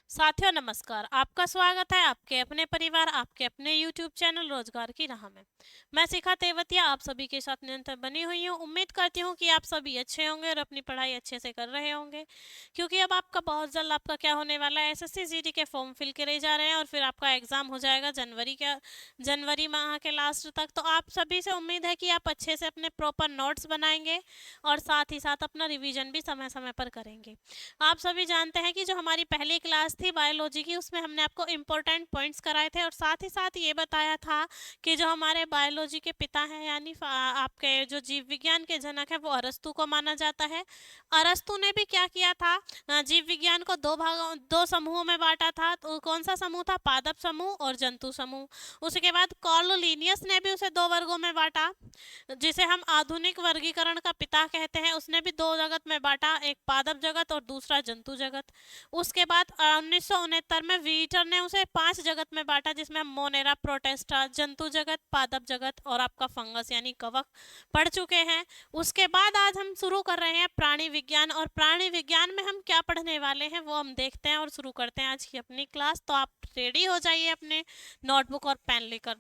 साथियों नमस्कार। आपका स्वागत है आपके अपने परिवार आपके अपने YouTube चैनल रोजगार की राह में। मैं शिखा तेवतिया आप सभी के साथ निरंतर बनी हुई हूँ। उम्मीद करती हूँ कि आप सभी अच्छे होंगे और अपनी पढ़ाई अच्छे से कर रहे होंगे, क्योंकि अब आपका बहुत जल्द आपका क्या होने वाला है, एसएससी जीडी के फॉर्म फिल करे जा रहे हैं और फिर आपका एग्जाम हो जाएगा जनवरी माह के लास्ट तक। तो आप सभी से उम्मीद है कि आप अच्छे से अपने प्रॉपर नोट्स बनाएंगे और साथ ही साथ अपना रिविजन भी समय समय पर करेंगे। आप सभी जानते हैं कि जो हमारी पहली क्लास थी बायोलॉजी की, उसमें हमने आपको इम्पोर्टेंट पॉइंट्स कराए थे और साथ ही साथ ये बताया था कि जो हमारे बायोलॉजी के पिता हैं यानी आपके जो जीव विज्ञान के जनक है वो अरस्तु को माना जाता है। अरस्तु ने भी क्या किया था, जीव विज्ञान को दो समूहों में बांटा था। तो कौन सा समूह था? पादप समूह और जंतु समूह। उसके बाद कार्ल लिनियस ने भी उसे दो वर्गों में बांटा, जिसे हम आधुनिक वर्गीकरण का पिता कहते हैं। उसने भी दो जगत में बांटा, एक पादप जगत और दूसरा जंतु जगत। उसके बाद 1969 में वीटर ने उसे 5 जगत में बांटा, जिसमें हम मोनेरा, प्रोटेस्टा, जंतु जगत, पादप जगत और आपका फंगस यानी कवक पढ़ चुके हैं। उसके बाद आज हम शुरू कर रहे हैं प्राणी विज्ञान, और प्राणी विज्ञान में हम क्या पढ़ने वाले हैं वो हम देखते हैं और शुरू करते हैं आज की अपनी क्लास। तो आप रेडी हो जाइए अपने नोटबुक और पेन लेकर।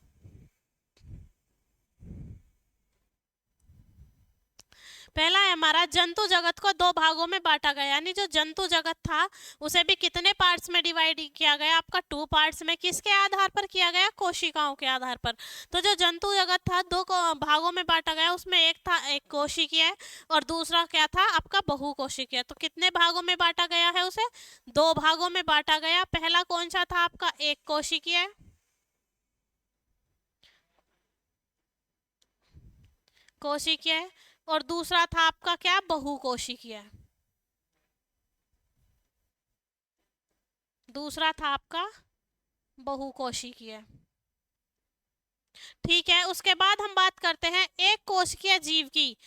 पहला है हमारा, जंतु जगत को दो भागों में बांटा गया, यानी जो जंतु जगत था उसे भी कितने पार्ट्स में डिवाइड किया गया? आपका 2 पार्ट्स में। किसके आधार पर किया गया? कोशिकाओं के आधार पर। तो जो जंतु जगत था भागों में बांटा गया, उसमें एक था एक कोशिकीय और दूसरा क्या था? आपका बहुकोशिकीय। तो कितने भागों में बांटा गया है? उसे 2 भागों में बांटा गया। पहला कौन सा था? आपका एक कोशिकीय, कोशिकीय, और दूसरा था आपका क्या? बहुकोशिकीय। दूसरा था आपका बहुकोशिकीय। ठीक है, उसके बाद हम बात करते हैं एक कोशिकीय जीव की,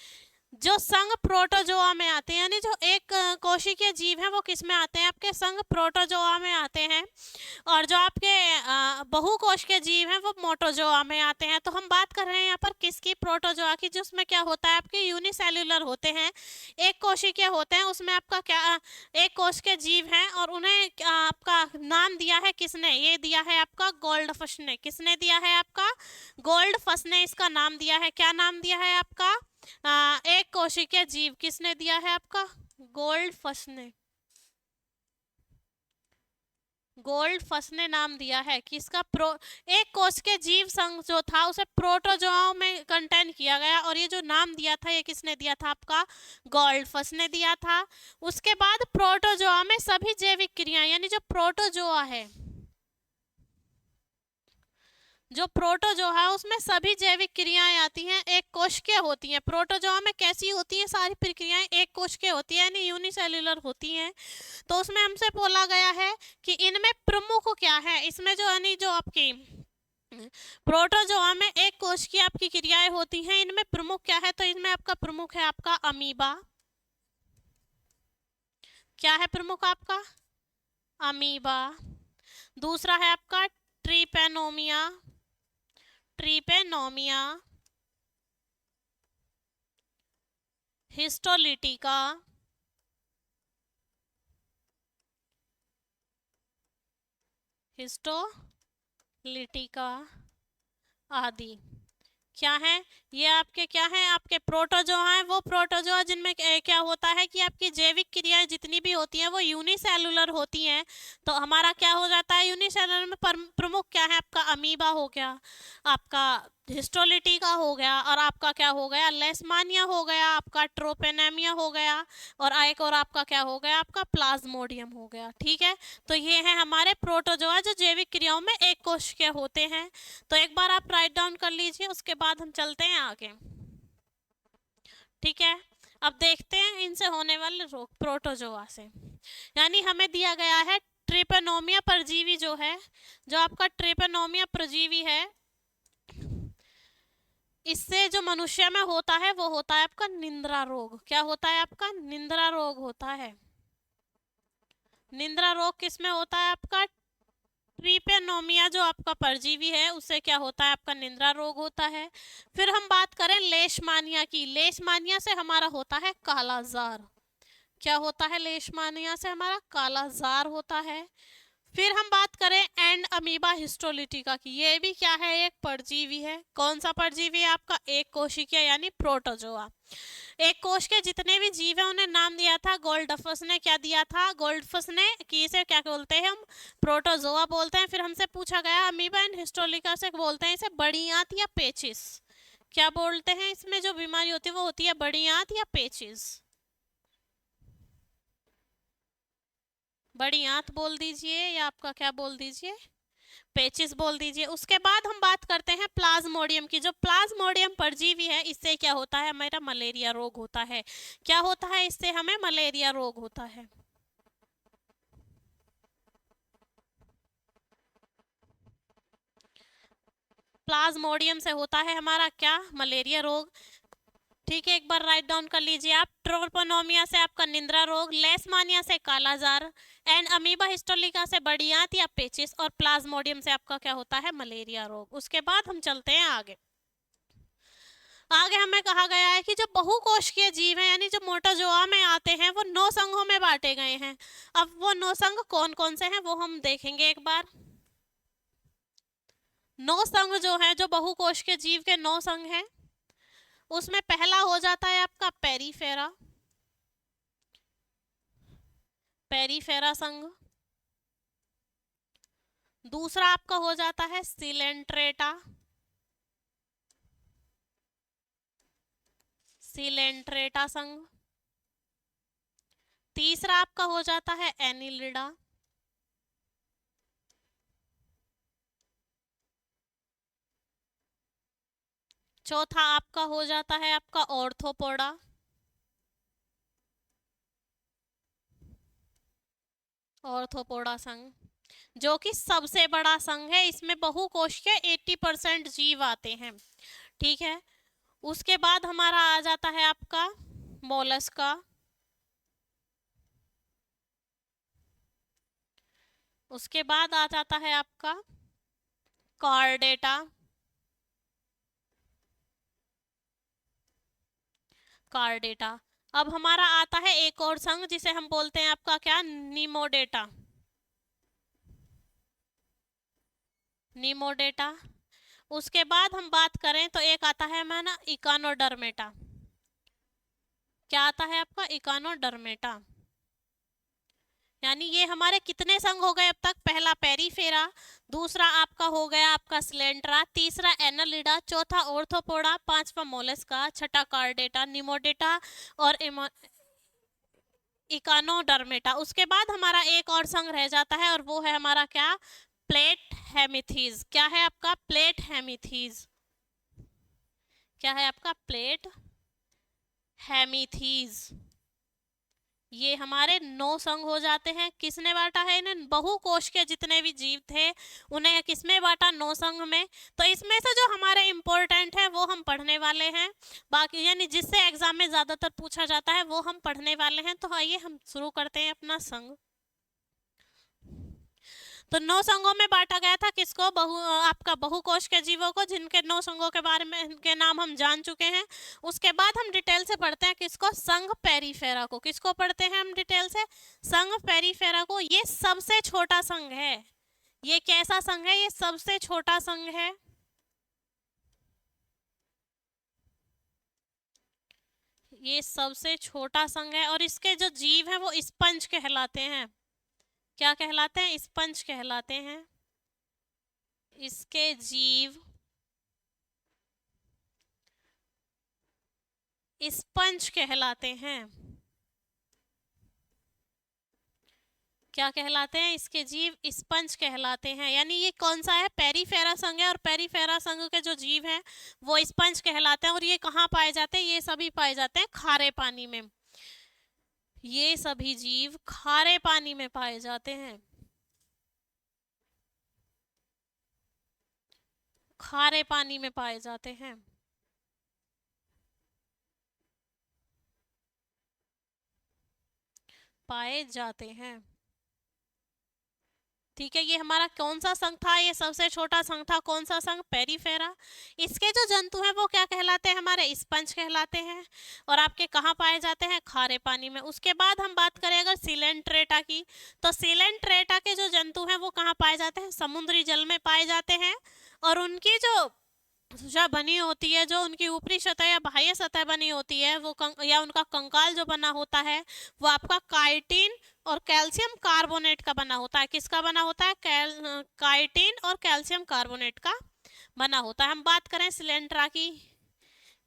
जो संघ प्रोटोजोआ में आते हैं। यानी जो एक कोशिकीय जीव है वो किस में आते हैं? आपके संघ प्रोटोजोआ में आते हैं। और जो आपके बहुकोश के जीव हैं वो मोटोजोआ में आते हैं। तो हम बात कर रहे हैं यहाँ पर किसकी? प्रोटोजोआ की, जिसमें क्या होता है? आपके यूनिसेल्युलर होते हैं, एक कोशिकीय होते हैं। उसमें आपका क्या, एक कोश के जीव हैं और उन्हें आपका नाम दिया है किसने? ये दिया है आपका गोल्डफिश ने। किसने दिया है? आपका गोल्डफिश ने इसका नाम दिया है। क्या नाम दिया है आपका? एक कोशिकीय जीव किसने दिया है? आपका गोल्डफिश ने। गोल्डफिश ने नाम दिया है किसका? एक कोश के जीव संघ जो था उसे प्रोटोजोआ में कंटेन किया गया, और ये जो नाम दिया था ये किसने दिया था? आपका गोल्डफिश ने दिया था। उसके बाद प्रोटोजोआ में सभी जैविक क्रियाएं, यानी जो प्रोटोजोआ है, जो प्रोटोजोआ है उसमें सभी जैविक क्रियाएं आती हैं, एक कोशिकीय होती हैं। प्रोटोजोआ में कैसी होती हैं? सारी प्रक्रियाएं एक कोशिकीय होती है, यानी यूनिसेल्युलर होती हैं। तो उसमें हमसे बोला गया है कि इनमें प्रमुख क्या है? इसमें जो यानी जो आपकी प्रोटोजोआ में एक कोशिकीय आपकी क्रियाएं होती हैं, इनमें प्रमुख क्या है? तो इनमें आपका प्रमुख है आपका अमीबा। क्या है प्रमुख आपका? अमीबा। दूसरा है आपका ट्रिपेनोमिया, ट्रिपेनोमिया, हिस्टोलिटिका, हिस्टोलिटिका आदि। क्या है ये? आपके क्या है? आपके प्रोटोजोआ हैं, वो प्रोटोजोआ जिनमें क्या होता है कि आपकी जैविक क्रियाएं जितनी भी होती हैं वो यूनिसेलुलर होती हैं। तो हमारा क्या हो जाता है? यूनिसेलुलर में प्रमुख क्या है? आपका अमीबा हो गया, आपका हिस्टोलिटिका हो गया, और आपका क्या हो गया? लेशमानिया हो गया, आपका ट्रोपेनेमिया हो गया, और एक और आपका क्या हो गया? आपका प्लाज्मोडियम हो गया। ठीक है, तो ये है हमारे प्रोटोजोआ जो जैविक क्रियाओं में एक कोशिकीय होते हैं। तो एक बार आप राइट डाउन कर लीजिए, उसके बाद हम चलते हैं आगे। ठीक है, अब देखते हैं इनसे होने वाले रोग प्रोटोजोआ से। यानी हमें दिया गया है ट्रिपेनोमिया परजीवी जो है, जो आपका ट्रिपेनोमिया परजीवी है, इससे जो मनुष्य में होता है वो होता है आपका निंद्रा रोग। क्या होता है? आपका निंद्रा रोग होता है। निंद्रा रोग किस में होता है? आपका ट्रिपेनोमिया जो आपका परजीवी है उससे क्या होता है? आपका निंद्रा रोग होता है। फिर हम बात करें लेशमानिया की। लेशमानिया से हमारा होता है कालाजार। क्या होता है? लेशमानिया से हमारा कालाजार होता है। फिर हम बात करें एंड अमीबा हिस्टोलिटिका की, ये भी क्या है, एक परजीवी है। कौन सा परजीवी है आपका, एक कोशिकीय यानी प्रोटोजोआ। एक कोश के जितने भी जीव है उन्हें नाम दिया था गोल्डफस ने, क्या दिया था, गोल्डफस ने, कि इसे क्या बोलते हैं हम, प्रोटोजोआ बोलते हैं। फिर हमसे पूछा गया अमीबा एंड हिस्टोलिका से बोलते हैं इसे बड़ी आंत या पेचिस, क्या बोलते हैं, इसमें जो बीमारी होती है वो होती है बड़ी आंत या पेचिस। बड़ी आंत बोल दीजिए या आपका क्या बोल दीजिए, पेचिस बोल दीजिए। उसके बाद हम बात करते हैं प्लाज्मोडियम की। जो प्लाज्मोडियम परजीवी है इससे क्या होता है, हमारा मलेरिया रोग होता है। क्या होता है इससे, हमें मलेरिया रोग होता है। प्लाज्मोडियम से होता है हमारा क्या, मलेरिया रोग। ठीक है, एक बार राइट डाउन कर लीजिए आप। ट्रोपोनोमिया से आपका निंद्रा रोग, लेशमानिया से कालाजार, एंड अमीबा हिस्टोलिका से बड़ी आंत या पेचिस, और प्लाज्मोडियम से आपका क्या होता है, मलेरिया रोग। उसके बाद हम चलते हैं आगे। आगे हमें कहा गया है कि जो बहुकोशिकीय जीव हैं यानी जो मोटाजोआ में आते हैं वो 9 संघों में बांटे गए हैं। अब वो 9 संघ कौन कौन से हैं वो हम देखेंगे एक बार। 9 संघ जो है, जो बहुकोशिकीय जीव के 9 संघ हैं, उसमें पहला हो जाता है आपका पेरीफेरा, पेरीफेरा संघ। दूसरा आपका हो जाता है सिलेंट्रेटा, सिलेंट्रेटा संघ। तीसरा आपका हो जाता है एनिलिडा। चौथा आपका हो जाता है आपका ऑर्थोपोडा, ऑर्थोपोडा संघ, जो कि सबसे बड़ा संघ है। इसमें बहुकोशिकीय 80% जीव आते हैं। ठीक है, उसके बाद हमारा आ जाता है आपका मोलस्का। उसके बाद आ जाता है आपका कार्डेटा, कार्डेटा। अब हमारा आता है एक और संघ जिसे हम बोलते हैं आपका क्या, निमोडेटा, निमोडेटा। उसके बाद हम बात करें तो एक आता है हमारा इकानोडर्मेटा। क्या आता है आपका, इकानोडर्मेटा। यानी ये हमारे कितने संघ हो गए अब तक, पहला पेरीफेरा, दूसरा आपका हो गया आपका स्लेंट्रा, तीसरा एनालिडा, चौथा ऑर्थोपोडा, पांचवा मोलस्का, छठा कार्डेटा, निमोडेटा और इकानोडर्मेटा। उसके बाद हमारा एक और संघ रह जाता है और वो है हमारा क्या, प्लेट हेमिथीज। क्या है आपका, प्लेट हेमिथीज। क्या है आपका, प्लेट हेमिथीज। ये हमारे 9 संघ हो जाते हैं। किसने बांटा है इन्हें, बहुकोश के जितने भी जीव थे उन्हें किसमें बांटा, 9 संघ में। तो इसमें से जो हमारे इंपॉर्टेंट है वो हम पढ़ने वाले हैं, बाकी यानी जिससे एग्जाम में ज्यादातर पूछा जाता है वो हम पढ़ने वाले हैं। तो आइए हम शुरू करते हैं अपना संघ। तो 9 संघों में बांटा गया था किसको, आपका बहुकोश के जीवों को, जिनके 9 संघों के बारे में इनके नाम हम जान चुके हैं। उसके बाद हम डिटेल से पढ़ते हैं किसको, संघ पेरीफेरा को। किसको पढ़ते हैं हम डिटेल से, संघ पेरीफेरा को। ये सबसे छोटा संघ है। ये कैसा संघ है, ये सबसे छोटा संघ है। ये सबसे छोटा संघ है और इसके जो जीव हैं वो स्पंज कहलाते हैं। क्या कहलाते हैं, स्पंज कहलाते हैं। इसके जीव स्पंज कहलाते हैं। क्या कहलाते हैं, इसके जीव स्पंज कहलाते हैं। यानी ये कौन सा है, पेरीफेरा संघ है, और पेरीफेरा संघ के जो जीव हैं वो स्पंज कहलाते हैं। और ये कहाँ पाए जाते हैं, ये सभी पाए जाते हैं खारे पानी में। ये सभी जीव खारे पानी में पाए जाते हैं, खारे पानी में पाए जाते हैं। पाए जाते हैं। ठीक है, ये हमारा कौन सा संघ था? ये सबसे छोटा संघ था। कौन सा संघ? पेरिफेरा। इसके जो जंतु हैं वो क्या कहलाते हैं? हमारे स्पंज कहलाते हैं। और आपके कहाँ पाए जाते हैं? खारे पानी में। उसके बाद हम बात करें अगर सिलेंट्रेटा की, तो सिलेंट्रेटा के जो जंतु हैं वो कहाँ पाए जाते हैं? समुद्री जल में पाए जाते हैं। और उनकी जो त्वचा बनी होती है, जो उनकी ऊपरी सतह या बाह्य सतह बनी होती है, वो या उनका कंकाल जो बना होता है वो आपका काइटिन और कैल्शियम कार्बोनेट का बना होता है। किसका बना होता है? काइटिन और कैल्शियम कार्बोनेट का बना होता है। हम बात करें सिलेंट्रा की,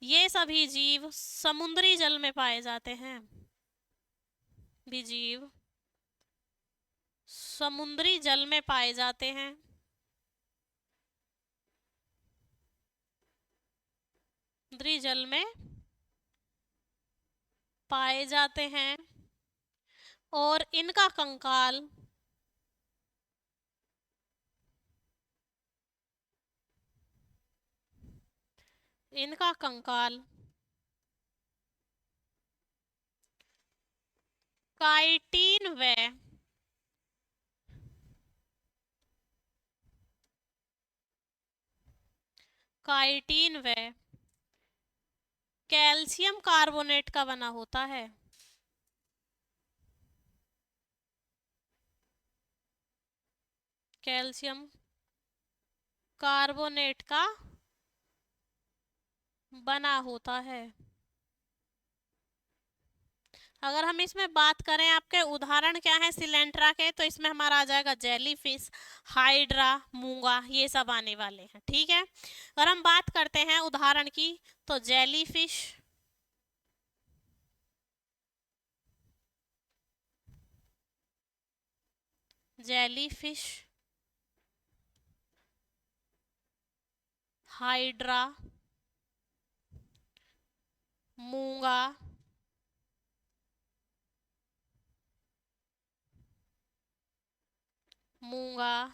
ये सभी जीव समुद्री जल में पाए जाते हैं। भी जीव समुद्री जल में पाए जाते हैं। समुद्री जल में पाए जाते हैं और इनका कंकाल काइटिन व कैल्शियम कार्बोनेट का बना होता है। कैल्शियम कार्बोनेट का बना होता है। अगर हम इसमें बात करें, आपके उदाहरण क्या है सिलेंट्रा के, तो इसमें हमारा आ जाएगा जेलीफिश, हाइड्रा, मूंगा, ये सब आने वाले हैं। ठीक है, अगर हम बात करते हैं उदाहरण की, तो जेलीफिश, हाइड्रा, मूंगा,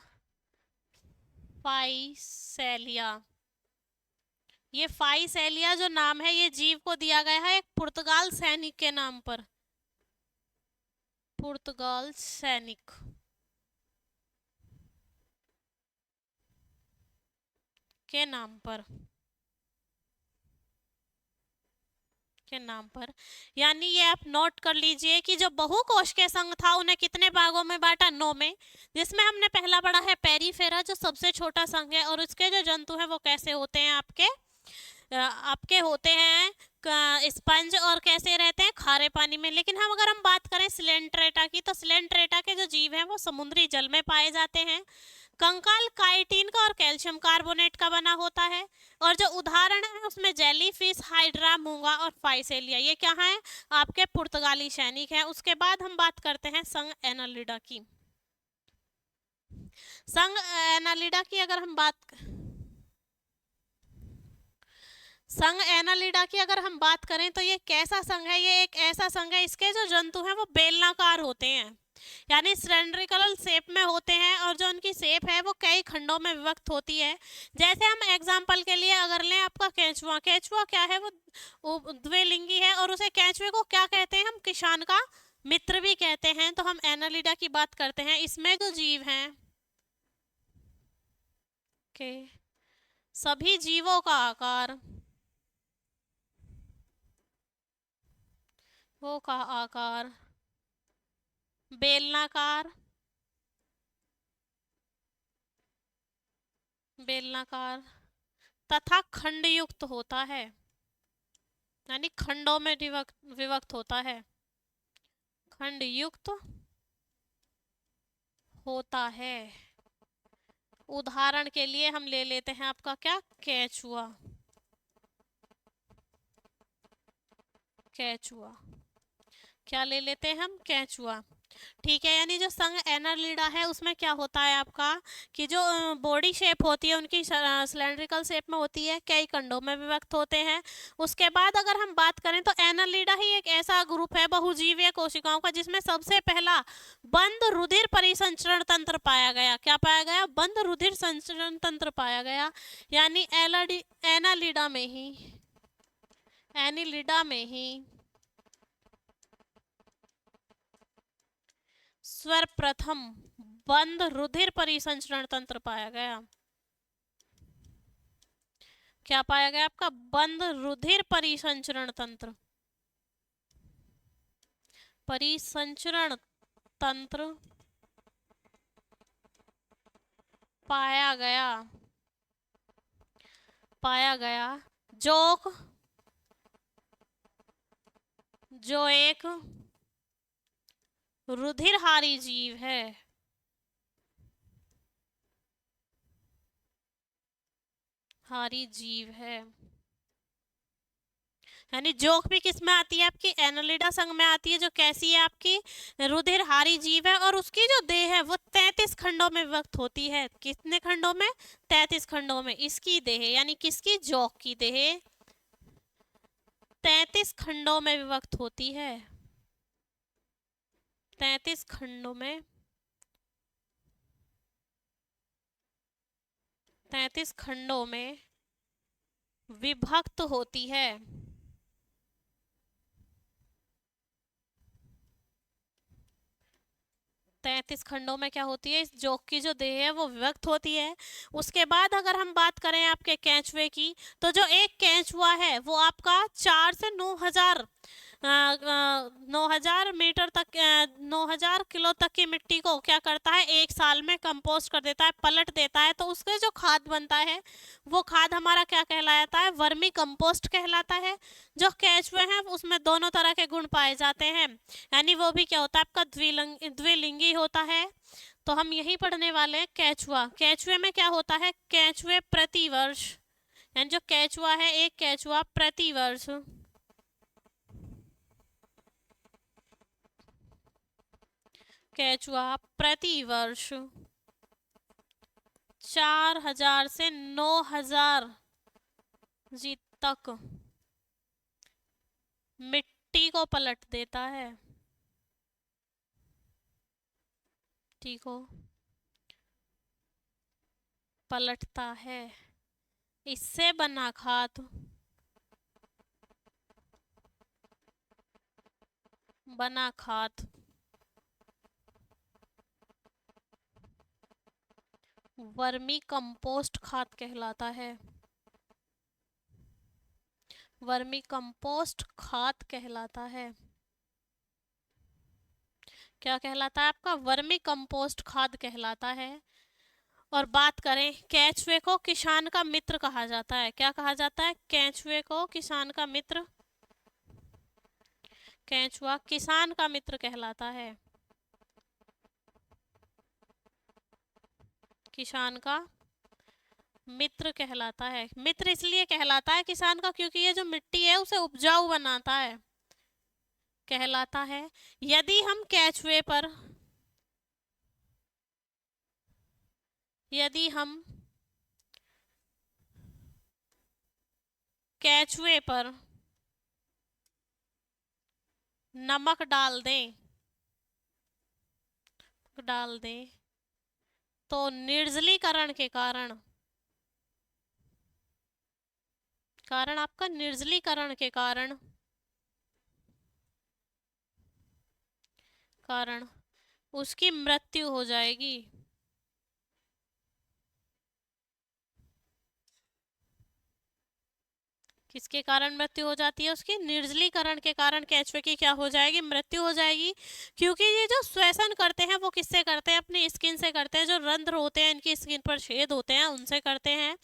फाइसेलिया। ये फाइसेलिया जो नाम है, ये जीव को दिया गया है एक पुर्तगाल सैनिक के नाम पर। पुर्तगाल सैनिक के नाम पर, यानी ये आप नोट कर लीजिए कि जो बहुकोशिकीय संघ था उन्हें कितने भागों में बांटा? 9 में, जिसमें हमने पहला पढ़ा है पेरिफेरा, जो सबसे छोटा संघ है। और उसके जो जंतु हैं वो कैसे होते हैं? आपके होते हैं स्पंज, और कैसे रहते हैं? खारे पानी में। लेकिन अगर हम बात करें सिलेंट्रेटा की, तो सिलेंट्रेटा के जो जीव हैं वो समुद्री जल में पाए जाते हैं। कंकाल काइटिन का और कैल्शियम कार्बोनेट का बना होता है। और जो उदाहरण है उसमें जेलीफिश, हाइड्रा, मूंगा और फाइसेलिया, ये क्या है? आपके पुर्तगाली सैनिक हैं। उसके बाद हम बात करते हैं संघ एनालिडा की। संघ एनालिडा की अगर हम संघ एनालिडा की अगर हम बात करें, तो ये कैसा संघ है? ये एक ऐसा संघ है, इसके जो जंतु हैं वो बेलनाकार होते हैं, यानी सिलेंड्रिकल शेप में होते हैं। और जो उनकी शेप है वो कई खंडों में विभक्त होती है। जैसे हम एग्जांपल के लिए अगर लें आपका केंचुआ, केंचुआ क्या है? वो द्विलिंगी है। और उसे केंचुए को क्या कहते हैं? हम किसान का मित्र भी कहते हैं। तो हम एनालिडा की बात करते हैं। इसमें जो जीव हैं के सभी जीवों का आकार बेलनाकार तथा खंडयुक्त होता है, यानी खंडों में विभक्त होता है, खंडयुक्त होता है। उदाहरण के लिए हम ले लेते हैं आपका क्या? केंचुआ। क्या ले लेते हैं हम? केंचुआ। ठीक है, यानी जो संघ एनालिडा है उसमें क्या होता है आपका कि जो बॉडी शेप होती है उनकी सिलेंड्रिकल शेप में होती है, कई खंडों में विभक्त होते हैं। उसके बाद अगर हम बात करें, तो एनालिडा ही एक ऐसा ग्रुप है बहुजीवीय कोशिकाओं का जिसमें सबसे पहला बंद रुधिर परिसंचरण तंत्र पाया गया। क्या पाया गया? बंद रुधिर संचरण तंत्र पाया गया। यानी एनालिडा में ही सर्वप्रथम बंद रुधिर परिसंचरण तंत्र पाया गया। क्या पाया गया आपका? बंद रुधिर परिसंचरण तंत्र। परिसंचरण तंत्र पाया गया, पाया गया जो एक रुधिरहारी जीव है। हारी जीव है, यानी जोक भी किस में आती है आपकी? एनालिडा संघ में आती है, जो कैसी है आपकी? रुधिरहारी जीव है। और उसकी जो देह है वो 33 खंडों में विभक्त होती है। कितने खंडों में? 33 खंडों में इसकी देह, यानी किसकी? जोक की देह 33 खंडों में विभक्त होती है। 33 खंडों में, 33 खंडों में विभक्त होती है। 33 खंडों में क्या होती है? इस जोक की जो देह है वो विभक्त होती है। उसके बाद अगर हम बात करें आपके केंचुए की, तो जो एक केंचुआ है वो आपका 4 से 9,000 9,000 मीटर तक 9,000 किलो तक की मिट्टी को क्या करता है? एक साल में कंपोस्ट कर देता है, पलट देता है। तो उसके जो खाद बनता है वो खाद हमारा क्या कहलाता है? वर्मी कंपोस्ट कहलाता है। जो केंचुए हैं उसमें दोनों तरह के गुण पाए जाते हैं, यानी वो भी क्या होता है आपका? द्विलिंगी होता है। तो हम यही पढ़ने वाले हैं केंचुआ। केंचुए में क्या होता है? केंचुए प्रतिवर्ष, यानी जो केंचुआ है, एक केंचुआ प्रतिवर्ष केंचुआ प्रतिवर्ष 4,000 से 9,000 जी तक मिट्टी को पलट देता है। ठीक हो, पलटता है। इससे बना खाद वर्मी कंपोस्ट खाद कहलाता है। वर्मी कंपोस्ट खाद कहलाता है। क्या कहलाता है आपका? वर्मी कंपोस्ट खाद कहलाता है। और बात करें, केंचुए को किसान का मित्र कहा जाता है। क्या कहा जाता है? केंचुए को किसान का मित्र। केंचुआ किसान का मित्र कहलाता है। किसान का मित्र कहलाता है। मित्र इसलिए कहलाता है किसान का क्योंकि ये जो मिट्टी है उसे उपजाऊ बनाता है, कहलाता है। यदि हम केंचुए पर यदि हम केंचुए पर नमक डाल दें तो निर्जलीकरण के कारण आपका निर्जलीकरण के कारण उसकी मृत्यु हो जाएगी। किसके कारण मृत्यु हो जाती है? उसकी निर्जलीकरण के कारण केंचुए की क्या हो जाएगी? मृत्यु हो जाएगी। क्योंकि ये जो श्वसन करते हैं वो किससे करते हैं? अपनी स्किन से करते हैं। जो रंध्र होते हैं इनकी स्किन पर छेद होते हैं उनसे करते हैं।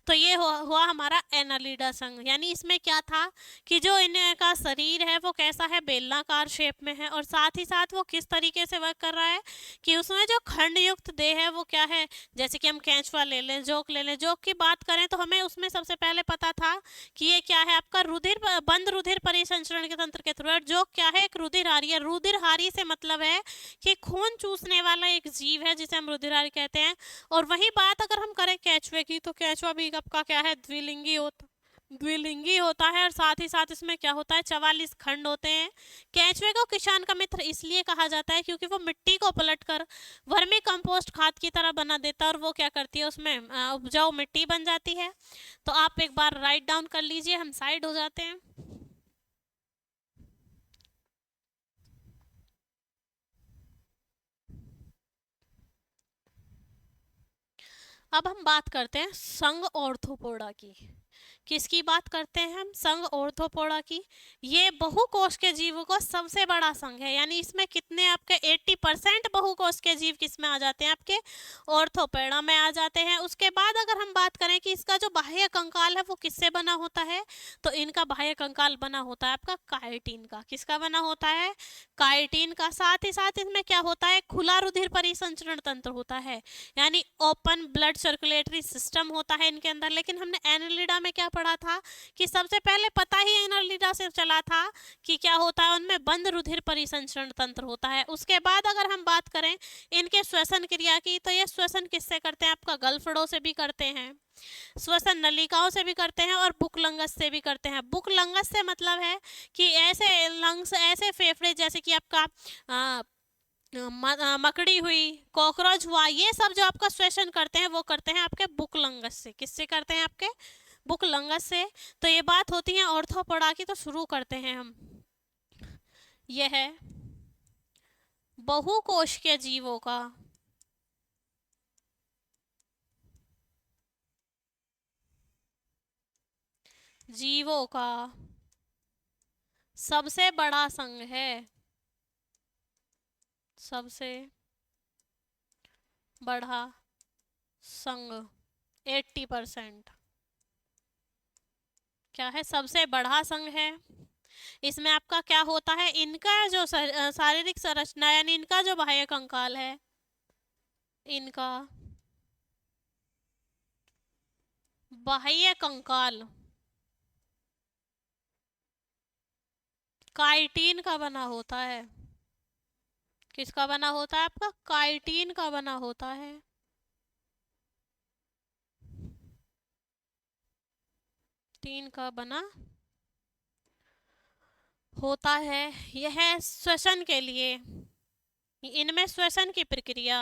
तो ये हुआ हमारा एनालिडा संघ। यानी इसमें क्या था कि जो इनका शरीर है वो कैसा है? बेलनाकार शेप में है। और साथ ही साथ वो किस तरीके से वर्क कर रहा है कि उसमें जो खंड युक्त देह है वो क्या है? जैसे कि हम केंचुआ ले लें, जोक ले लें। जोक की बात करें तो हमें उसमें सबसे पहले पता था कि ये क्या है आपका? बंद रुधिर परिसंचरण के तंत्र के थ्रू। जो क्या है? एक रुधिरहारी है। रुधिरहारी से मतलब है कि खून चूसने वाला एक जीव है जिसे हम रुधिरहारी कहते हैं। और वही बात अगर हम करें केंचुए की, तो केंचुआ भी आपका क्या है? द्विलिंगी होता है। और साथ ही साथ इसमें क्या होता है? 44 खंड होते हैं। केंचुए को किसान का मित्र इसलिए कहा जाता है क्योंकि वो मिट्टी को पलटकर वर्मी कंपोस्ट खाद की तरह बना देता है। और वो क्या करती है? उसमें उपजाऊ मिट्टी बन जाती है। तो आप एक बार राइट डाउन कर लीजिए, हम साइड हो जाते हैं। अब हम बात करते हैं संघ ऑर्थोपोडा की। किसकी बात करते हैं हम? संघ ऑर्थोपोडा की। ये बहुकोश के जीवों का सबसे बड़ा संघ है, यानी इसमें कितने आपके 80% बहुकोश के जीव किस में आ जाते हैं? आपके ऑर्थोपोडा में आ जाते हैं। उसके बाद अगर हम बात करें कि इसका जो बाह्य कंकाल है वो किससे बना होता है, तो इनका बाह्य कंकाल बना होता है आपका काइटिन का। किसका बना होता है? काइटिन का। साथ ही साथ इसमें क्या होता है? खुला रुधिर परिसंचरण तंत्र होता है, यानी ओपन ब्लड सर्कुलेटरी सिस्टम होता है इनके अंदर। लेकिन हमने एनालिडा में क्या पढ़ा था कि सबसे पहले पता ही एनालिडा से चला था कि क्या होता है, उनमें बंद रुधिर परिसंचरण तंत्र होता है। उसके बाद अगर हम बात करें इनके श्वसन क्रिया की, तो ये श्वसन किससे करते हैं? आपका गलफड़ों से भी करते हैं, श्वसन नलिकाओं से भी करते हैं, और बुकलंगस से भी करते हैं। बुकलंगस से मतलब है कि ऐसे लंग्स, ऐसे फेफड़े जैसे कि आपका मकड़ी हुई, कॉकरोच हुआ, ये सब जो आपका श्वसन करते हैं वो करते हैं आपके बुकलंगस से। किससे करते हैं? आपके बुकलंगस से। तो ये बात होती है ऑर्थोपोडा की। तो शुरू करते हैं हम। यह है बहुकोश के जीवों का सबसे बड़ा संघ है। सबसे बड़ा संघ 80% क्या है? सबसे बड़ा संघ है। इसमें आपका क्या होता है? इनका जो शारीरिक संरचना, यानी इनका जो बाह्य कंकाल है, इनका बाह्य कंकाल काइटिन का बना होता है। किसका बना होता है? आपका काइटिन का बना होता है। टीन का बना होता है। यह श्वसन के लिए, इनमें श्वसन की प्रक्रिया,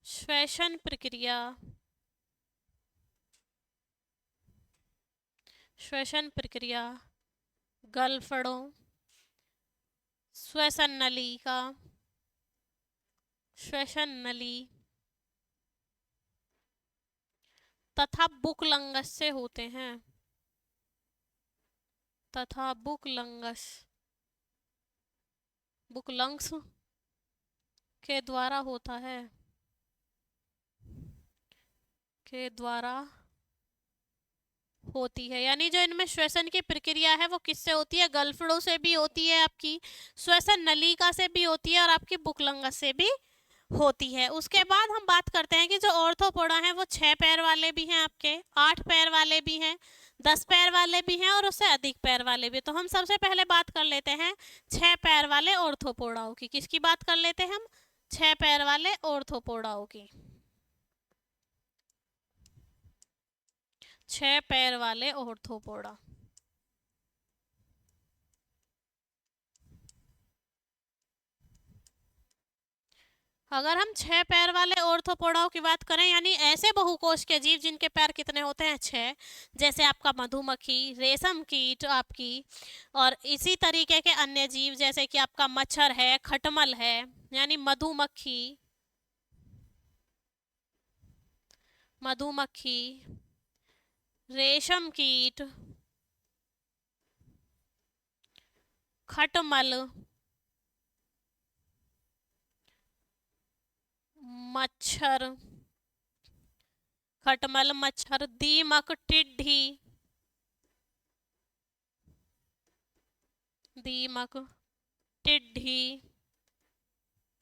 श्वसन प्रक्रिया, श्वसन प्रक्रिया, गलफड़ों, श्वसन नली का, श्वसन नली तथा बुकलंगस से होते हैं। तथा बुकलंगस, बुकलंग्स के द्वारा होता है। के द्वारा होती है, यानी जो इनमें श्वसन की प्रक्रिया है वो किससे होती है? गलफड़ों से भी होती है, आपकी श्वसन नलिका से भी होती है, और आपकी बुकलंगस से भी होती है। उसके बाद हम बात करते हैं कि जो ऑर्थोपोडा हैं वो 6 पैर वाले भी हैं, आपके 8 पैर वाले भी हैं, 10 पैर वाले भी हैं, और उससे अधिक पैर वाले भी। तो हम सबसे पहले बात कर लेते हैं 6 पैर वाले ऑर्थोपोडाओं की। किसकी बात कर लेते हैं हम? 6 पैर वाले ऑर्थोपोडाओं की। 6 पैर वाले ऑर्थोपोडा। अगर हम 6 पैर वाले ऑर्थोपोडाओं की बात करें, यानी ऐसे बहुकोश के जीव जिनके पैर कितने होते हैं? 6। जैसे आपका मधुमक्खी, रेशम कीट आपकी, और इसी तरीके के अन्य जीव जैसे कि आपका मच्छर है, खटमल है, यानी मधुमक्खी, मधुमक्खी, रेशम कीट, खटमल, मच्छर, खटमल, मच्छर, दीमक, टिड्डी, दीमक, टिड्डी,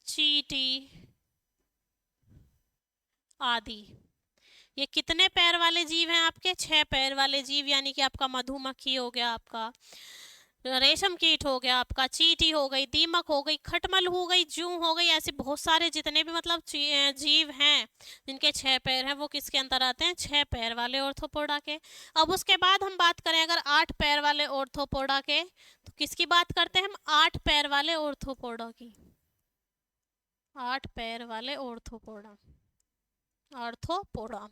चींटी आदि। ये कितने पैर वाले जीव हैं? आपके 6 पैर वाले जीव, यानी कि आपका मधुमक्खी हो गया, आपका रेशम कीट हो गया, आपका चींटी हो गई, दीमक हो गई, खटमल हो गई, जू हो गई, ऐसे बहुत सारे जितने भी मतलब जीव हैं जिनके 6 पैर हैं वो किसके अंदर आते हैं? 6 पैर वाले ऑर्थोपोडा के। अब उसके बाद हम बात करें अगर 8 पैर वाले ऑर्थोपोडा के, तो किसकी बात करते हैं हम? 8 पैर वाले ऑर्थोपोडा की। 8 पैर वाले ऑर्थोपोडा, ऑर्थोपोडा।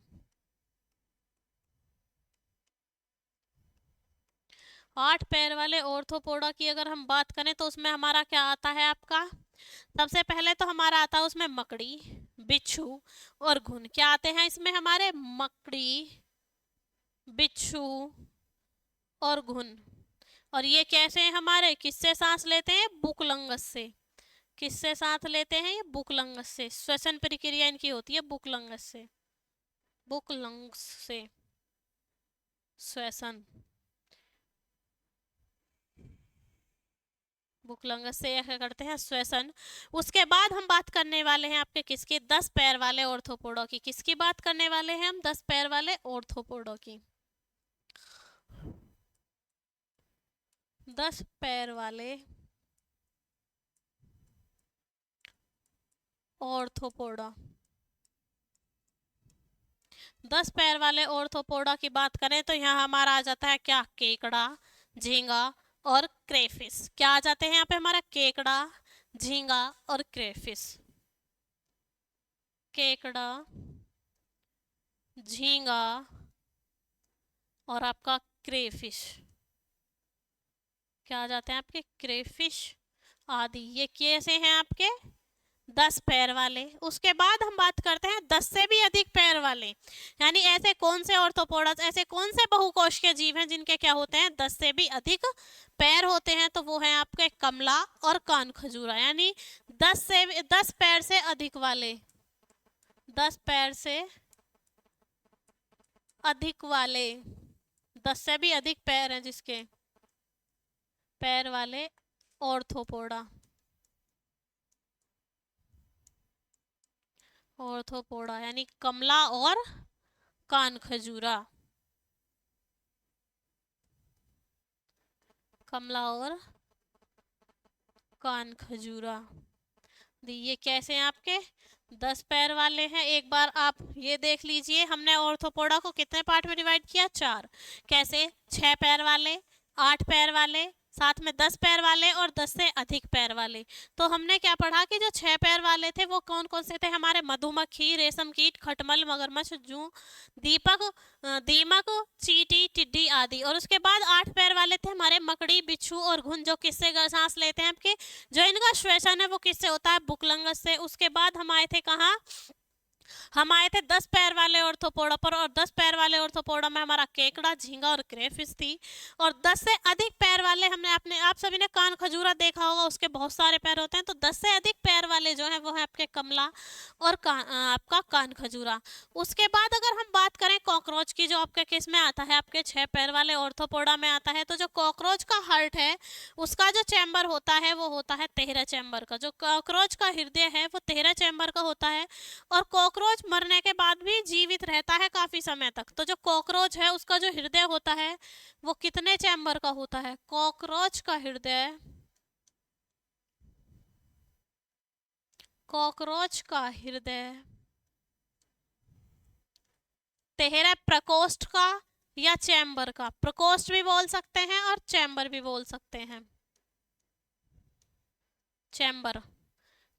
8 पैर वाले ऑर्थोपोडा की अगर हम बात करें तो उसमें हमारा क्या आता है? आपका सबसे पहले तो हमारा आता है उसमें मकड़ी, बिच्छू और घुन। क्या आते हैं इसमें हमारे? मकड़ी, बिच्छू और घुन। और ये कैसे हैं हमारे? किससे सांस लेते हैं? बुकलंगस से। किससे सांस लेते हैं? ये बुकलंगस से। श्वसन प्रक्रिया इनकी होती है बुकलंगस से। बुकलंगस से श्वसन, बुकलंगस से क्या करते हैं? श्वसन। उसके बाद हम बात करने वाले हैं आपके किसकी? 10 पैर वाले ऑर्थोपोडा की। किसकी बात करने वाले हैं हम? 10 पैर वाले ऑर्थोपोडा की। 10 पैर वाले ऑर्थोपोडा। 10 पैर वाले ऑर्थोपोडा की बात करें तो यहाँ हमारा आ जाता है क्या? केकड़ा, झींगा और क्रेफिश। क्या आ जाते हैं यहाँ पे हमारा? केकड़ा, झींगा और क्रेफिश। केकड़ा, झींगा और आपका क्रेफिश। क्या आ जाते हैं आपके? क्रेफिश आदि। ये कैसे हैं आपके? 10 पैर वाले। उसके बाद हम बात करते हैं 10 से भी अधिक पैर वाले, यानी ऐसे कौन से ऑर्थोपोडस, ऐसे कौन से बहुकोशीय जीव हैं जिनके क्या होते हैं? 10 से भी अधिक पैर होते हैं। तो वो हैं आपके कमला और कान खजूरा, यानी 10 पैर से अधिक वाले, 10 पैर से अधिक वाले, 10 से भी अधिक पैर हैं जिसके, पैर वाले ऑर्थोपोडा। ऑर्थोपोडा यानी कमला और कान खजूरा। कमला और कान खजूरा। ये कैसे हैं आपके? 10 पैर वाले हैं। एक बार आप ये देख लीजिए, हमने ऑर्थोपोडा को कितने पार्ट में डिवाइड किया? 4। कैसे? 6 पैर वाले, 8 पैर वाले, साथ में 10 पैर वाले और 10 से अधिक पैर वाले। तो हमने क्या पढ़ा कि जो 6 पैर वाले थे वो कौन कौन से थे हमारे? मधुमक्खी, रेशम कीट, खटमल, मगरमच्छ, जू, दीपक, दीमक, चींटी, टिड्डी आदि। और उसके बाद 8 पैर वाले थे हमारे मकड़ी, बिच्छू और घुन, जो किससे सांस लेते हैं आपके? जो इनका श्वसन है वो किससे होता है? बुकलंगस से। उसके बाद हम आए थे कहाँ? हम आए थे 10 पैर वाले ऑर्थोपोडा पर, और 10 पैर वाले ऑर्थोपोडा में हमारा केकड़ा, झींगा और क्रेफिश थी। और 10 से अधिक पैर वाले हमने अपने, आप सभी ने कान खजूरा देखा होगा, उसके बहुत सारे पैर होते हैं। तो 10 से अधिक पैर वाले जो हैं वो है आपके कमला और आपका कान खजूरा। उसके बाद अगर हम बात करें कॉकरोच की, जो आपके किस में आता है? आपके 6 पैर वाले ऑर्थोपोडा में आता है। तो जो कॉकरोच का हार्ट है उसका जो चैम्बर होता है वो होता है 13 चैम्बर का। जो कॉकरोच का हृदय है वो 13 चैम्बर का होता है। और कॉकरोच मरने के बाद भी जीवित रहता है काफी समय तक। तो जो कॉकरोच है उसका जो हृदय होता है वो कितने चैम्बर का होता है? कॉकरोच का हृदय, कॉकरोच का हृदय 13 प्रकोष्ठ का या चैम्बर का, प्रकोष्ठ भी बोल सकते हैं और चैम्बर भी बोल सकते हैं, चैम्बर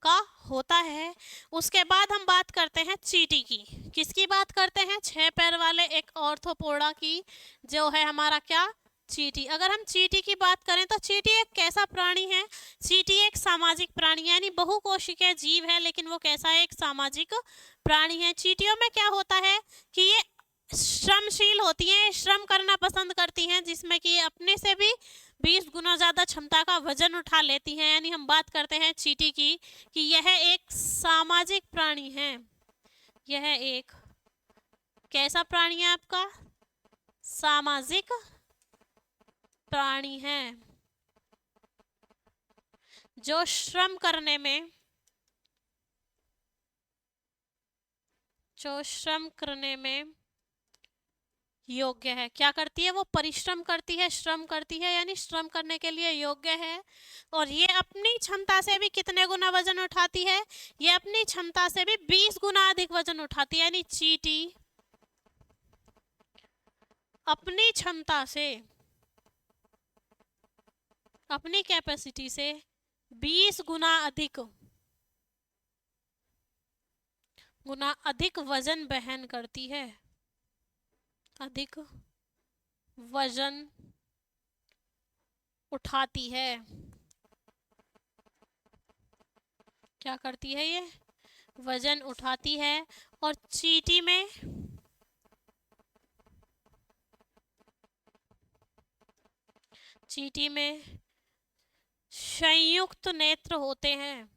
का होता है। उसके बाद हम बात करते हैं चींटी की। किसकी बात करते हैं? 6 पैर वाले एक ऑर्थोपोडा की, जो है हमारा क्या? चींटी। अगर हम चींटी की बात करें तो चींटी एक कैसा प्राणी है? चींटी एक सामाजिक प्राणी यानी बहुकोशिकीय जीव है, लेकिन वो कैसा है? एक सामाजिक प्राणी है। चींटियों में क्या होता है कि ये श्रमशील होती हैं, श्रम करना पसंद करती हैं, जिसमें कि अपने से भी 20 गुना ज्यादा क्षमता का वजन उठा लेती हैं। यानी हम बात करते हैं चींटी की कि यह एक सामाजिक प्राणी है। यह एक कैसा प्राणी है आपका? सामाजिक प्राणी है, जो श्रम करने में, जो श्रम करने में योग्य है। क्या करती है? वो परिश्रम करती है, श्रम करती है, यानी श्रम करने के लिए योग्य है। और ये अपनी क्षमता से भी कितने गुना वजन उठाती है? ये अपनी क्षमता से भी 20 गुना अधिक वजन उठाती है। यानी चींटी अपनी क्षमता से, अपनी कैपेसिटी से 20 गुना अधिक वजन वहन करती है, अधिक वजन उठाती है। क्या करती है ये? वजन उठाती है। और चींटी में संयुक्त नेत्र होते हैं।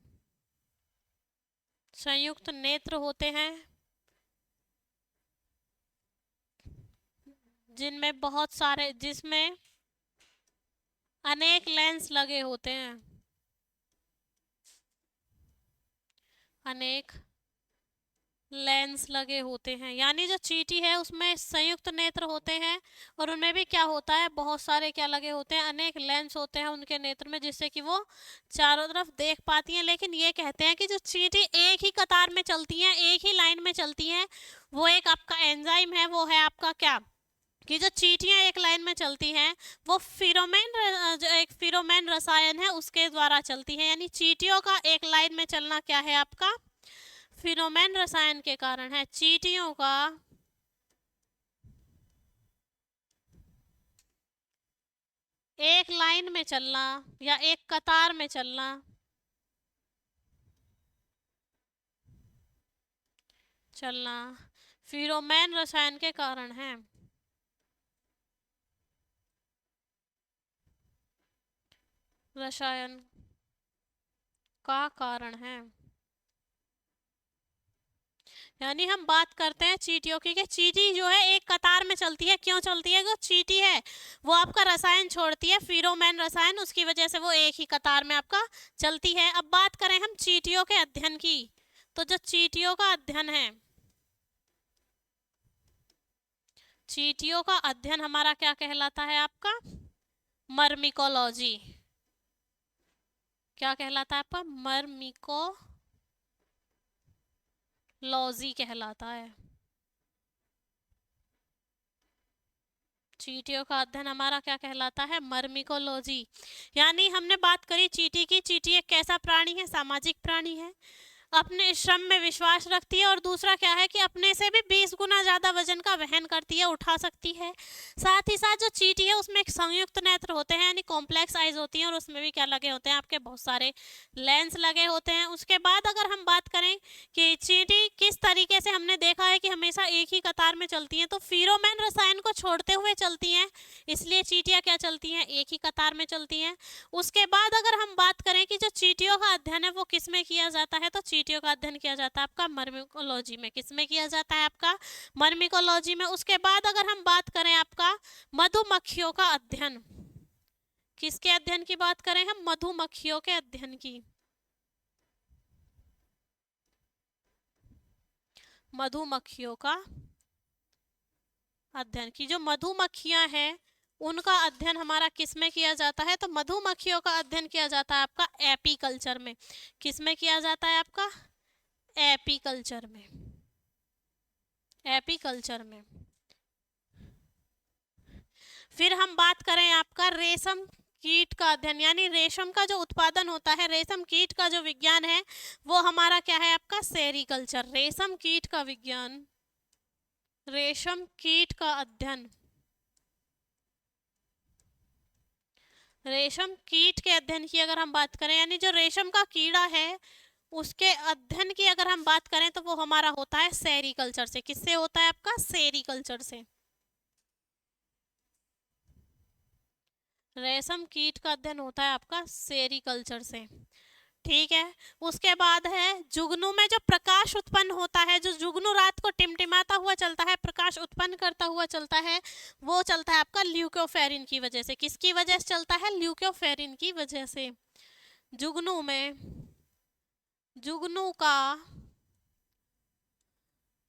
संयुक्त नेत्र होते हैं जिसमें अनेक लेंस लगे होते हैं। अनेक लेंस लगे होते हैं, यानी जो चींटी है उसमें संयुक्त नेत्र होते हैं और उनमें भी क्या होता है, बहुत सारे क्या लगे होते हैं, अनेक लेंस होते हैं उनके नेत्र में, जिससे कि वो चारों तरफ देख पाती हैं। लेकिन ये कहते हैं कि जो चींटी एक ही कतार में चलती हैं, एक ही लाइन में चलती हैं, वो एक आपका एंजाइम है, वो है आपका क्या, कि जो चींटियां एक लाइन में चलती हैं वो जो एक फिरोमेन रसायन है उसके द्वारा चलती है। यानी चींटियों का एक लाइन में चलना क्या है आपका, फिरोमेन रसायन के कारण है। चींटियों का एक लाइन में चलना या एक कतार में चलना फिरोमेन रसायन के कारण है। रसायन का कारण है। यानी हम बात करते हैं चींटियों की, कि चींटी जो है एक कतार में चलती है। क्यों चलती है? जो चींटी है वो आपका रसायन छोड़ती है, फिरोमेन रसायन, उसकी वजह से वो एक ही कतार में आपका चलती है। अब बात करें हम चींटियों के अध्ययन की, तो जो चींटियों का अध्ययन है, चींटियों का अध्ययन हमारा क्या कहलाता है आपका, मर्मिकोलॉजी। क्या कहलाता है आपका? मर्मिकोलॉजी कहलाता है। चींटियों का अध्ययन हमारा क्या कहलाता है? मर्मिकोलॉजी। यानी हमने बात करी चींटी की। चींटी एक कैसा प्राणी है? सामाजिक प्राणी है, अपने श्रम में विश्वास रखती है, और दूसरा क्या है कि अपने से भी 20 गुना ज्यादा वजन का वहन करती है, उठा सकती है। साथ ही साथ जो चींटी है उसमें एक संयुक्त नेत्र होते हैं, यानी कॉम्प्लेक्स आइज होती हैं, और उसमें भी क्या लगे होते हैं आपके, बहुत सारे लेंस लगे होते हैं। उसके बाद अगर हम बात करें कि चींटी किस तरीके से, हमने देखा है कि हमेशा एक ही कतार में चलती हैं, तो फिरोमेन रसायन को छोड़ते हुए चलती हैं, इसलिए चींटियां क्या चलती हैं, एक ही कतार में चलती हैं। उसके बाद अगर हम बात करें कि जो चींटियों का अध्ययन है वो किस में किया जाता है, तो चींटियों का अध्ययन किया जाता है आपका मर्मिकोलॉजी में। किस में किया जाता है आपका? मर्मिकोलॉजी में। उसके बाद अगर हम बात करें आपका मधुमक्खियों का अध्ययन, किसके अध्ययन की बात करें हम? मधुमक्खियों के अध्ययन की। मधुमक्खियों का अध्ययन की। जो मधुमक्खियां हैं उनका अध्ययन हमारा किस में किया जाता है? तो मधुमक्खियों का अध्ययन किया जाता है आपका एपीकल्चर में। किस में किया जाता है आपका? एपीकल्चर में। एपीकल्चर में। फिर हम बात करें आपका रेशम कीट का अध्ययन, यानी रेशम का जो उत्पादन होता है, रेशम कीट का जो विज्ञान है वो हमारा क्या है आपका? सेरीकल्चर। रेशम कीट का विज्ञान, रेशम कीट का अध्ययन, रेशम कीट के अध्ययन की अगर हम बात करें, यानी जो रेशम का कीड़ा है उसके अध्ययन की अगर हम बात करें, तो वो हमारा होता है सेरीकल्चर से। किससे होता है आपका? सेरीकल्चर से। रेशम कीट का अध्ययन होता है आपका सेरीकल्चर से। ठीक है। उसके बाद है जुगनू में जो प्रकाश उत्पन्न होता है, जो जुगनू रात को टिमटिमाता हुआ चलता है, प्रकाश उत्पन्न करता हुआ चलता है, वो चलता है आपका ल्यूकोफेरिन की वजह से। किसकी वजह से चलता है? ल्यूकोफेरिन की वजह से। जुगनू में, जुगनू का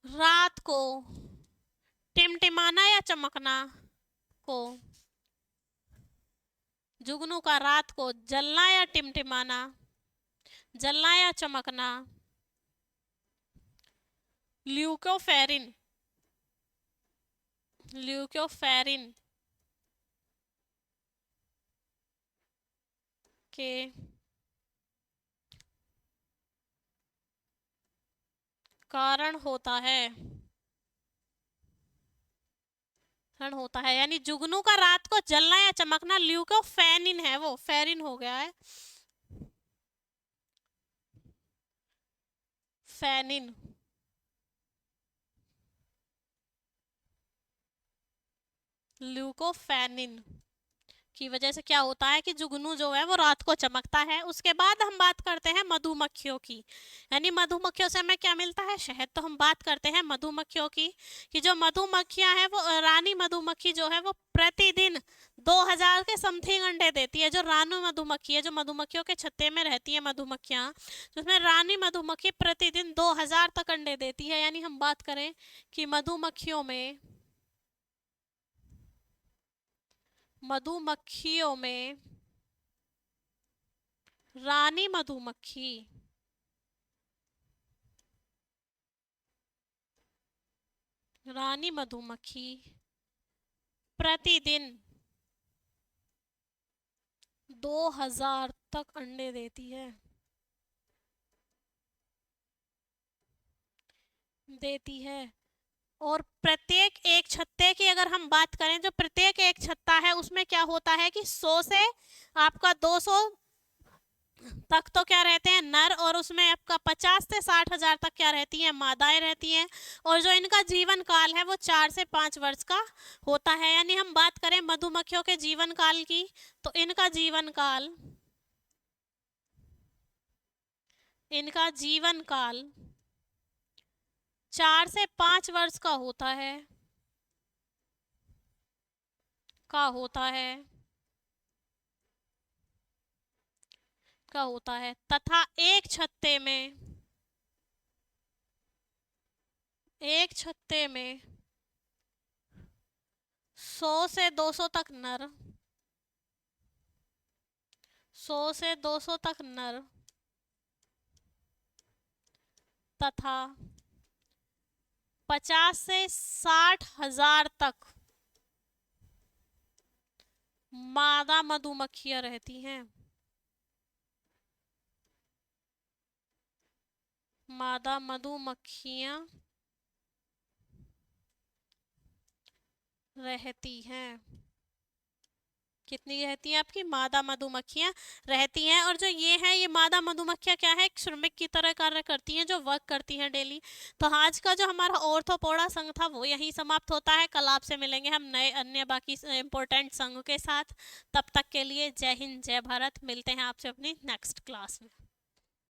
रात को टिमटिमाना या चमकना को, जुगनू का रात को जलना या टिमटिमाना, जलना या चमकना, ल्यूकोफेरिन, ल्यूकोफेरिन के कारण होता है। यानी जुगनू का रात को जलना या चमकना ल्यूकोफेरिन है, वो फेरिन हो गया है। ल्यूकोफेनिन ल्यूकोफेनिन की वजह से क्या होता है कि जुगनू जो है वो रात को चमकता है। उसके बाद हम बात करते हैं मधुमक्खियों की, यानी मधुमक्खियों से हमें क्या मिलता है, शहद। तो हम बात करते हैं मधुमक्खियों की कि जो मधुमक्खियां हैं वो रानी मधुमक्खी जो है वो प्रतिदिन 2000 के समथिंग अंडे देती है। जो रानी मधुमक्खी है, जो मधुमक्खियों के छत्ते में रहती है मधुमक्खियां, जिसमें रानी मधुमक्खी प्रतिदिन 2000 तक अंडे देती है। यानी हम बात करें कि मधुमक्खियों में रानी मधुमक्खी प्रतिदिन 2000 तक अंडे देती है। और प्रत्येक एक छत्ते की अगर हम बात करें, जो प्रत्येक एक छत्ता है उसमें क्या होता है कि 100 से आपका 200 तक तो क्या रहते हैं नर, और उसमें आपका 50 से 60 हजार तक क्या रहती हैं, मादाएं रहती हैं। और जो इनका जीवन काल है वो 4 से 5 वर्ष का होता है। यानी हम बात करें मधुमक्खियों के जीवन काल की, तो इनका जीवन काल 4 से 5 वर्ष का होता है तथा एक छत्ते में 100 से 200 तक नर 100 से 200 तक नर तथा 50 से 60 हजार तक मादा मधुमक्खियां रहती हैं। मादा मधुमक्खियां रहती हैं। कितनी रहती हैं आपकी मादा मधुमक्खियां रहती हैं। और जो ये मादा मधुमक्खियां क्या है, एक श्रमिक की तरह कार्य करती हैं, जो वर्क करती हैं डेली। तो आज का जो हमारा ऑर्थोपोडा संघ था वो यहीं समाप्त होता है। कल आपसे मिलेंगे हम नए अन्य बाकी इंपॉर्टेंट संघ के साथ। तब तक के लिए जय हिंद, जय भारत। मिलते हैं आपसे अपनी नेक्स्ट क्लास में।